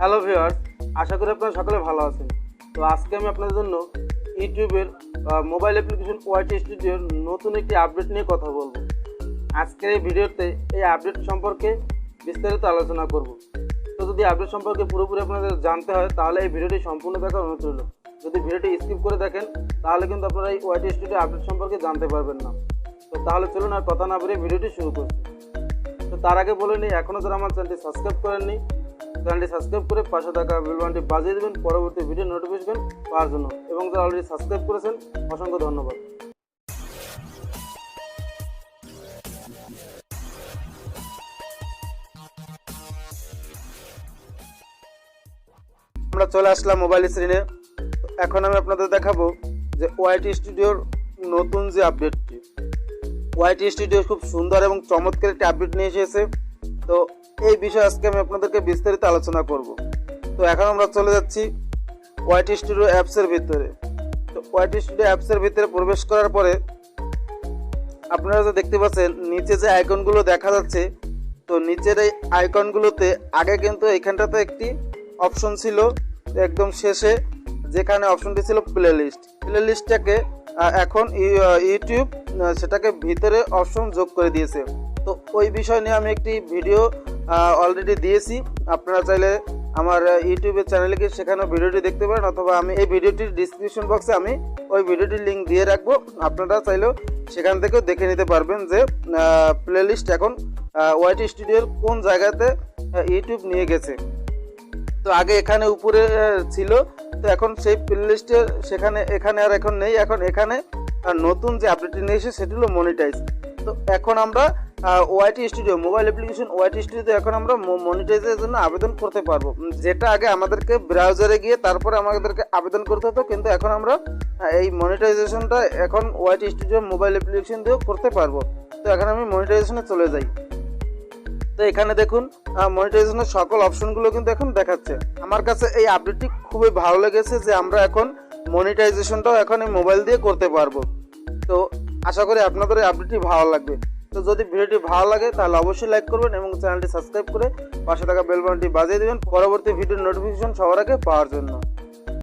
Hello viewers, আশা করি আপনারা সকলে ভালো আছেন। তো আজকে আমি আপনাদের জন্য ইউটিউবের মোবাইল অ্যাপ্লিকেশন ওয়াইটি স্টুডিওর নতুন একটি আপডেট নিয়ে কথা বলবো। আজকের এই ভিডিওতে এই আপডেট সম্পর্কে বিস্তারিত আলোচনা করব। তো যদি আপডেট সম্পর্কে পুরোপুরি আপনাদের জানতে হয় তাহলে এই ভিডিওটি সম্পূর্ণ দেখার অনুরোধ রইল। যদি ভিডিওটি স্কিপ করে দেখেন তাহলে কিন্তু আপনারা এই ওয়াইটি স্টুডিও আপডেট সম্পর্কে জানতে পারবেন না। তো তাহলে চলুন আর কথা না বেরিয়ে ভিডিওটি শুরু করছি। তো তার আগে বলে নিই, এখনও যারা আমার চ্যানেলটি সাবস্ক্রাইব করেননি, চ্যানেলটি সাবস্ক্রাইব করে পাশে থাকা বেল বাটনটি বাজিয়ে দেবেন পরবর্তী ভিডিও নোটিফিকেশন পাওয়ার জন্য। এবং যারা অলরেডি সাবস্ক্রাইব করেছেন অসংখ্য ধন্যবাদ। আমরা চলে আসলাম মোবাইল স্ক্রিনে। এখন আমি আপনাদের দেখাবো যে ওয়াইটি স্টুডিওর নতুন যে আপডেটটি। ওয়াইটি স্টুডিও খুব সুন্দর এবং চমৎকার একটি আপডেট নিয়ে এসেছে। তো এই বিষয়ে আজকে আমি আপনাদেরকে বিস্তারিত আলোচনা করব। তো এখন আমরা চলে যাচ্ছি ওয়াইটি স্টুডিও অ্যাপসের ভিতরে। তো ওয়াইটি স্টুডিও অ্যাপসের ভিতরে প্রবেশ করার পরে আপনারা যে দেখতে পাচ্ছেন নিচে যে আইকনগুলো দেখা যাচ্ছে, তো নিচের এই আইকনগুলোতে আগে কিন্তু এইখানটাতে একটি অপশন ছিল একদম শেষে, যেখানে অপশনটি ছিল প্লেলিস্টটাকে এখন ইউটিউব সেটাকে ভিতরে অপশন যোগ করে দিয়েছে। তো ওই বিষয় নিয়ে আমি একটি ভিডিও অলরেডি দিয়েছি। আপনারা চাইলে আমার ইউটিউবের চ্যানেলে গিয়ে সেখানেও ভিডিওটি দেখতে পারেন, অথবা আমি এই ভিডিওটির ডিসক্রিপশন বক্সে আমি ওই ভিডিওটির লিঙ্ক দিয়ে রাখবো। আপনারা চাইলেও সেখান থেকেও দেখে নিতে পারবেন যে প্লেলিস্ট এখন ওয়াইটি স্টুডিওর কোন জায়গাতে ইউটিউব নিয়ে গেছে। তো আগে এখানে উপরে ছিল, তো এখন সেই প্লেলিস্টে এখানে আর এখন নেই। এখন এখানে নতুন যে আপডেটটি নিয়ে এসে সেটি হলো মনিটাইজ। তো এখন আমরা ওয়াইটি স্টুডিও মোবাইল অ্যাপ্লিকেশন ওয়াইটি স্টুডিওতে এখন আমরা মনিটাইজের জন্য আবেদন করতে পারবো, যেটা আগে আমাদেরকে ব্রাউজারে গিয়ে তারপরে আমাদেরকে আবেদন করতে হতো, কিন্তু এখন আমরা এই মনিটাইজেশনটা এখন ওয়াইটি স্টুডিও মোবাইল অ্যাপ্লিকেশন দিয়েও করতে পারবো। তো এখন আমি মনিটাইজেশনে চলে যাই। তো এখানে দেখুন মনিটাইজেশনের সকল অপশনগুলো কিন্তু এখন দেখাচ্ছে। আমার কাছে এই আপডেটটি খুবই ভালো লেগেছে যে আমরা এখন মনিটাইজেশনটাও এখন এই মোবাইল দিয়ে করতে পারবো। তো আশা করি আপনাদের এই আপডেটটি ভালো লাগবে। তো যদি ভিডিওটি ভালো লাগে তাহলে অবশ্যই লাইক করবেন এবং চ্যানেলটি সাবস্ক্রাইব করে পাশে থাকা বেল বাটনটি বাজিয়ে দেবেন পরবর্তী ভিডিওর নোটিফিকেশন সবার আগে পাওয়ার জন্য।